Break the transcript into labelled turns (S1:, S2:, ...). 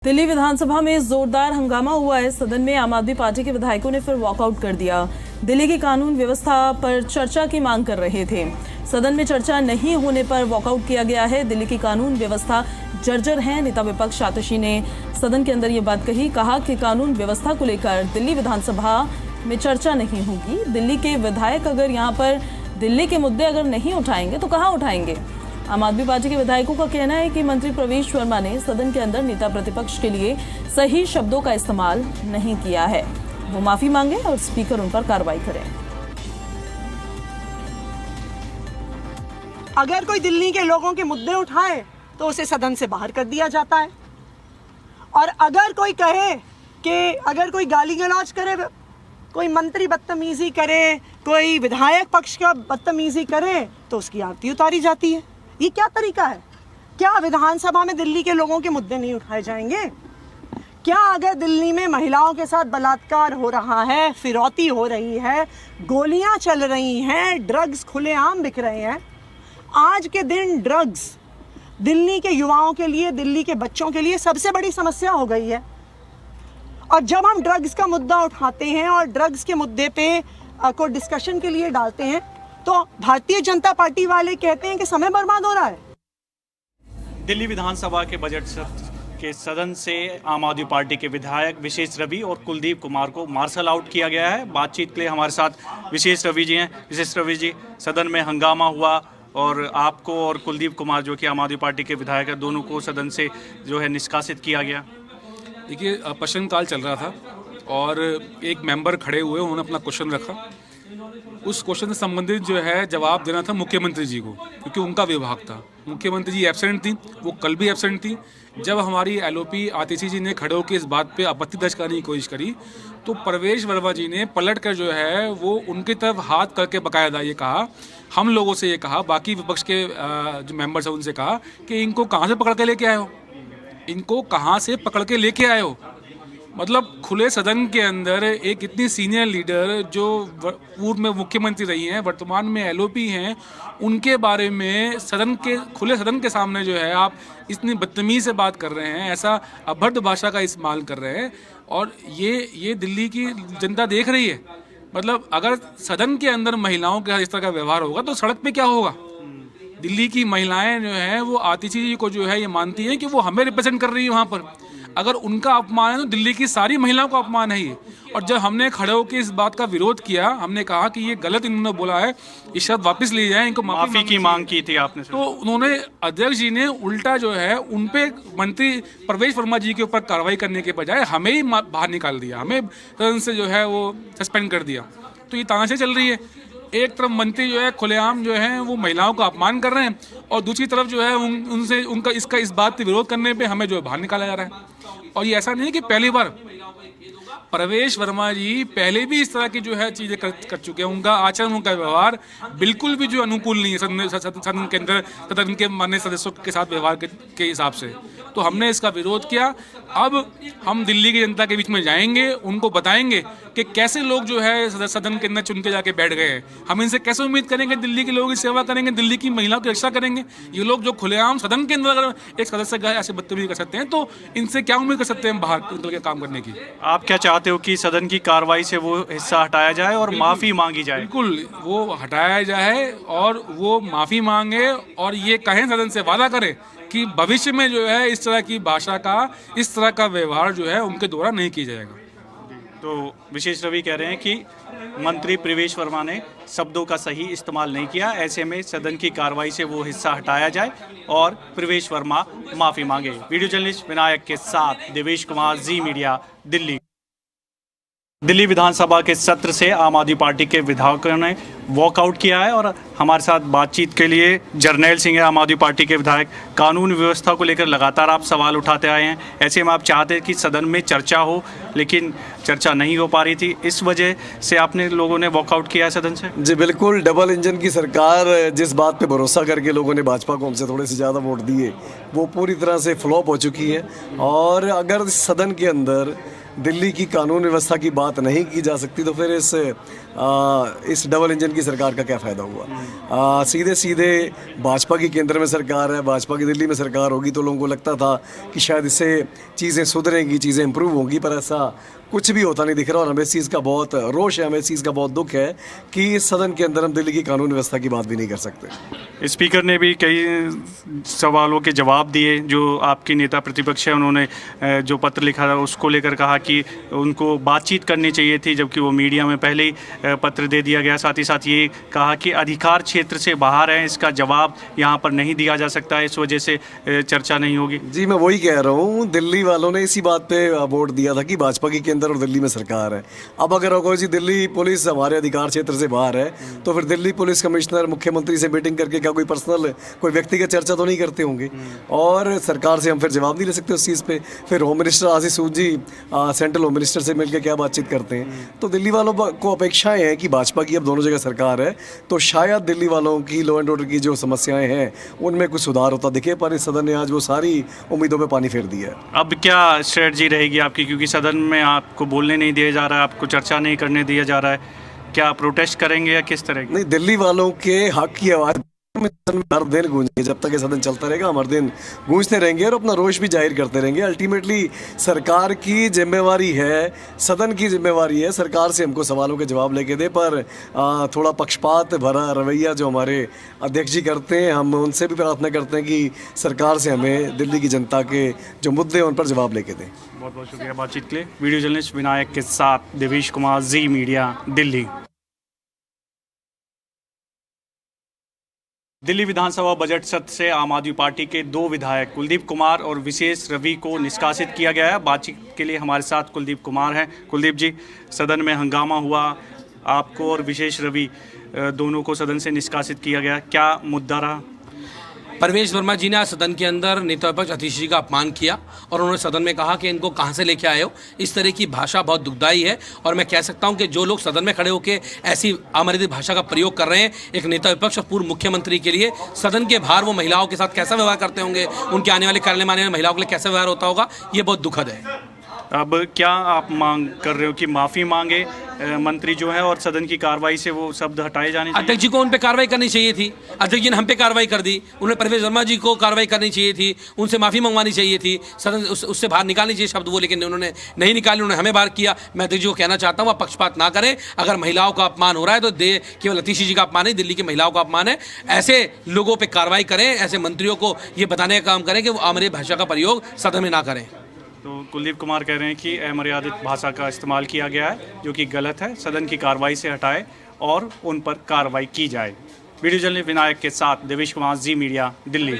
S1: दिल्ली विधानसभा में जोरदार हंगामा हुआ है। सदन में आम आदमी पार्टी के विधायकों ने फिर वॉकआउट कर दिया। दिल्ली की कानून व्यवस्था पर चर्चा की मांग कर रहे थे। सदन में चर्चा नहीं होने पर वॉकआउट किया गया है। दिल्ली की कानून व्यवस्था जर्जर है। नेता विपक्ष आतिशी ने सदन के अंदर ये बात कहा कि कानून व्यवस्था को लेकर दिल्ली विधानसभा में चर्चा नहीं होगी। दिल्ली के विधायक अगर यहाँ पर दिल्ली के मुद्दे अगर नहीं उठाएंगे तो कहाँ उठाएंगे। आम आदमी पार्टी के विधायकों का कहना है कि मंत्री प्रवेश वर्मा ने सदन के अंदर नेता प्रतिपक्ष के लिए सही शब्दों का इस्तेमाल नहीं किया है। वो माफी मांगे और स्पीकर उन पर कार्रवाई करें।
S2: अगर कोई दिल्ली के लोगों के मुद्दे उठाए तो उसे सदन से बाहर कर दिया जाता है, और अगर कोई कहे कि अगर कोई गाली गलौज करे, कोई मंत्री बदतमीजी करे, कोई विधायक पक्ष का बदतमीजी करे तो उसकी आरती उतारी जाती है। ये क्या तरीका है? क्या विधानसभा में दिल्ली के लोगों के मुद्दे नहीं उठाए जाएंगे? क्या अगर दिल्ली में महिलाओं के साथ बलात्कार हो रहा है, फिरौती हो रही है, गोलियां चल रही हैं, ड्रग्स खुलेआम बिक रहे हैं, आज के दिन ड्रग्स दिल्ली के युवाओं के लिए, दिल्ली के बच्चों के लिए सबसे बड़ी समस्या हो गई है। और जब हम ड्रग्स का मुद्दा उठाते हैं और ड्रग्स के मुद्दे पे को डिस्कशन के लिए डालते हैं तो भारतीय जनता पार्टी वाले कहते हैं कि समय बर्बाद हो रहा है।
S3: दिल्ली विधानसभा के बजट सत्र के सदन से आम आदमी पार्टी के विधायक विशेष रवि और कुलदीप कुमार को मार्शल आउट किया गया है। बातचीत के लिए हमारे साथ विशेष रवि जी हैं। विशेष रवि जी, सदन में हंगामा हुआ और आपको और कुलदीप कुमार जो कि आम आदमी पार्टी के विधायक है, दोनों को सदन से जो है निष्कासित किया गया।
S4: देखिए, प्रश्नकाल चल रहा था और एक मेंबर खड़े हुए, उन्होंने अपना क्वेश्चन रखा। उस क्वेश्चन से संबंधित जो है जवाब देना था मुख्यमंत्री जी को, क्योंकि उनका विभाग था। मुख्यमंत्री जी एब्सेंट थी, वो कल भी एब्सेंट थी। जब हमारी एलओपी आतिशी जी ने खड़े होकर इस बात पे आपत्ति दर्ज करने की कोशिश करी तो प्रवेश वर्मा जी ने पलट कर जो है वो उनकी तरफ हाथ करके बकायदा ये कहा, हम लोगों से ये कहा, बाकी विपक्ष के जो मेंबर्स हैं उनसे कहा कि इनको कहाँ से पकड़ के लेके आए हो, इनको कहाँ से पकड़ के लेके आए हो। मतलब खुले सदन के अंदर एक इतनी सीनियर लीडर जो पूर्व में मुख्यमंत्री रही हैं, वर्तमान में एलओपी हैं, उनके बारे में सदन के खुले सदन के सामने जो है आप इतनी बदतमीज़ी से बात कर रहे हैं, ऐसा अभद्र भाषा का इस्तेमाल कर रहे हैं। और ये दिल्ली की जनता देख रही है। मतलब अगर सदन के अंदर महिलाओं के साथ इस तरह का व्यवहार होगा तो सड़क पे क्या होगा। दिल्ली की महिलाएं जो हैं वो आतिशी जी को जो है ये मानती हैं कि वो हमें रिप्रेजेंट कर रही है वहाँ पर। अगर उनका अपमान है तो दिल्ली की सारी महिलाओं का अपमान है ये। और जब हमने खड़े होकर इस बात का विरोध किया, हमने कहा कि ये गलत इन्होंने बोला है, ये शब्द वापस लिए जाए, इनको
S3: माफी की मांग की थी आपने।
S4: तो उन्होंने, अध्यक्ष जी ने उल्टा जो है उन पे मंत्री प्रवेश वर्मा जी के ऊपर कार्रवाई करने के बजाय हमें ही बाहर निकाल दिया, हमें सदन से जो है वो सस्पेंड कर दिया। तो ये तानाशाही चल रही है। एक तरफ मंत्री जो है खुलेआम जो है वो महिलाओं का अपमान कर रहे हैं और दूसरी तरफ जो है उनसे उनका इस बात के विरोध करने पे हमें जो है बाहर निकाला जा रहा है। और ये ऐसा नहीं है कि पहली बार, प्रवेश वर्मा जी पहले भी इस तरह की जो है चीज़ें कर चुके हैं। उनका आचरण, उनका व्यवहार बिल्कुल भी जो अनुकूल नहीं है सदन के अंदर, सदन के माननीय सदस्यों के साथ व्यवहार के हिसाब से। तो हमने इसका विरोध किया। अब हम दिल्ली की जनता के बीच में जाएंगे, उनको बताएंगे कि कैसे लोग जो है सदन के अंदर चुन के जाके बैठ गए हैं। हम इनसे कैसे उम्मीद करेंगे दिल्ली के लोगों की सेवा करेंगे, दिल्ली की महिलाओं की रक्षा करेंगे। ये लोग जो खुलेआम सदन के अंदर अगर एक सदस्य का ऐसे बदतमीजी कर सकते हैं तो इनसे क्या उम्मीद कर सकते हैं बाहर निकल के काम करने की।
S3: आप क्या चाहते हो कि सदन की कार्रवाई से वो हिस्सा हटाया जाए और माफी मांगी जाए?
S4: बिल्कुल, वो हटाया जाए और वो माफी मांगे और ये कहें, सदन से वादा करें कि भविष्य में जो है इस तरह की भाषा का, इस तरह का व्यवहार जो है उनके द्वारा नहीं किया जाएगा।
S3: तो विशेष रवि कह रहे हैं कि मंत्री प्रवेश वर्मा ने शब्दों का सही इस्तेमाल नहीं किया, ऐसे में सदन की कार्रवाई से वो हिस्सा हटाया जाए और प्रवेश वर्मा माफी मांगे। वीडियो जर्नलिस्ट विनायक के साथ देवेश कुमार, जी मीडिया, दिल्ली। दिल्ली विधानसभा के सत्र से आम आदमी पार्टी के विधायकों ने वॉकआउट किया है और हमारे साथ बातचीत के लिए जर्नैल सिंह है, आम आदमी पार्टी के विधायक। कानून व्यवस्था को लेकर लगातार आप सवाल उठाते आए हैं, ऐसे में आप चाहते हैं कि सदन में चर्चा हो, लेकिन चर्चा नहीं हो पा रही थी, इस वजह से आपने लोगों ने वॉकआउट किया है सदन से?
S5: जी बिल्कुल, डबल इंजन की सरकार, जिस बात पे भरोसा करके लोगों ने भाजपा को हमसे थोड़े से ज़्यादा वोट दिए, वो पूरी तरह से फ्लॉप हो चुकी है। और अगर सदन के अंदर दिल्ली की कानून व्यवस्था की बात नहीं की जा सकती तो फिर इस डबल इंजन की सरकार का क्या फ़ायदा हुआ। सीधे सीधे भाजपा की केंद्र में सरकार है, भाजपा की दिल्ली में सरकार होगी तो लोगों को लगता था कि शायद इससे चीज़ें सुधरेंगी, चीज़ें इंप्रूव होंगी, पर ऐसा कुछ भी होता नहीं दिख रहा। और हमें इस चीज़ का बहुत रोष है, हमें इस चीज़ का बहुत दुख है कि इस सदन के अंदर हम दिल्ली की कानून व्यवस्था की बात भी नहीं कर सकते।
S3: स्पीकर ने भी कई सवालों के जवाब दिए। जो आपके नेता प्रतिपक्ष है उन्होंने जो पत्र लिखा था उसको लेकर कहा कि उनको बातचीत करनी चाहिए थी, जबकि वो मीडिया में पहले ही पत्र दे दिया गया। साथ ही साथ ये कहा कि अधिकार क्षेत्र से बाहर है, इसका जवाब यहाँ पर नहीं दिया जा सकता है, इस वजह से चर्चा नहीं होगी।
S5: जी मैं वही कह रहा हूँ, दिल्ली वालों ने इसी बात पे वोट दिया था कि भाजपा की केंद्र और दिल्ली में सरकार है। अब अगर होगा जी दिल्ली पुलिस हमारे अधिकार क्षेत्र से बाहर है तो फिर दिल्ली पुलिस कमिश्नर मुख्यमंत्री से मीटिंग करके क्या कोई पर्सनल कोई व्यक्तिगत चर्चा तो नहीं करते होंगे, और सरकार से हम फिर जवाब नहीं ले सकते उस चीज़ पे। फिर होम मिनिस्टर आशीष सूद जी सेंट्रल होम मिनिस्टर से मिलकर क्या बातचीत करते हैं। तो दिल्ली वालों को अपेक्षाएं हैं कि भाजपा की अब दोनों जगह सरकार है तो शायद दिल्ली वालों की लॉ एंड ऑर्डर की जो समस्याएं हैं उनमें कुछ सुधार होता दिखे, पर इस सदन ने आज वो सारी उम्मीदों पर पानी फेर दिया है।
S3: अब क्या स्ट्रेटजी रहेगी आपकी, क्योंकि सदन में आपको बोलने नहीं दिया जा रहा है, आपको चर्चा नहीं करने दिया जा रहा है, क्या प्रोटेस्ट करेंगे या किस तरह की?
S5: नहीं, दिल्ली वालों के हक की आवाज़ हर दिन गूंजेगी, जब तक ये सदन चलता रहेगा हम हर दिन गूंजते रहेंगे और अपना रोष भी जाहिर करते रहेंगे। अल्टीमेटली सरकार की जिम्मेवारी है, सदन की जिम्मेवारी है सरकार से हमको सवालों के जवाब लेके दे, पर थोड़ा पक्षपात भरा रवैया जो हमारे अध्यक्ष जी करते हैं, हम उनसे भी प्रार्थना करते हैं कि सरकार से हमें दिल्ली की जनता के जो मुद्दे हैं उन पर जवाब लेके दें।
S3: बहुत बहुत शुक्रिया बातचीत के लिए। वीडियो जर्नलिस्ट विनायक के साथ देवेश कुमार, जी मीडिया, दिल्ली। दिल्ली विधानसभा बजट सत्र से आम आदमी पार्टी के 2 विधायक कुलदीप कुमार और विशेष रवि को निष्कासित किया गया है। बातचीत के लिए हमारे साथ कुलदीप कुमार हैं। कुलदीप जी, सदन में हंगामा हुआ, आपको और विशेष रवि दोनों को सदन से निष्कासित किया गया, क्या मुद्दा रहा?
S6: परवेश वर्मा जी ने आज सदन के अंदर नेता विपक्ष अतिशी जी का अपमान किया और उन्होंने सदन में कहा कि इनको कहां से लेके आए हो। इस तरह की भाषा बहुत दुखदायी है और मैं कह सकता हूं कि जो लोग सदन में खड़े होकर ऐसी अमर्यादित भाषा का प्रयोग कर रहे हैं एक नेता विपक्ष और पूर्व मुख्यमंत्री के लिए, सदन के बाहर वो महिलाओं के साथ कैसा व्यवहार करते होंगे, उनके आने वाले कार्यालय में आने वाली महिलाओं के लिए कैसा व्यवहार होता होगा, ये बहुत दुखद है।
S3: अब क्या आप मांग कर रहे हो कि माफ़ी मांगे मंत्री जो है और सदन की कार्रवाई से वो शब्द हटाए जाने चाहिए?
S6: अध्यक्ष जी को उन पे कार्रवाई करनी चाहिए थी, अध्यक्ष जी ने हम पे कार्रवाई कर दी, उन्हें परवेश वर्मा जी को कार्रवाई करनी चाहिए थी, उनसे माफ़ी मंगवानी चाहिए थी, सदन उससे बाहर निकालनी चाहिए शब्द वो, लेकिन उन्होंने नहीं निकाली, उन्होंने हमें बाहर किया। मैं अध्यक्ष जी को कहना चाहता हूँ आप पक्षपात ना करें, अगर महिलाओं का अपमान हो रहा है तो केवल अतिशी जी का अपमान है, दिल्ली की महिलाओं का अपमान है। ऐसे लोगों पर कार्रवाई करें, ऐसे मंत्रियों को ये बताने का काम करें कि वो अमर्यादित भाषा का प्रयोग सदन में ना करें।
S3: तो कुलदीप कुमार कह रहे हैं कि अमर्यादित भाषा का इस्तेमाल किया गया है जो कि गलत है, सदन की कार्रवाई से हटाए और उन पर कार्रवाई की जाए। वीडियो जर्नलिस्ट विनायक के साथ देवेश कुमार, जी मीडिया, दिल्ली।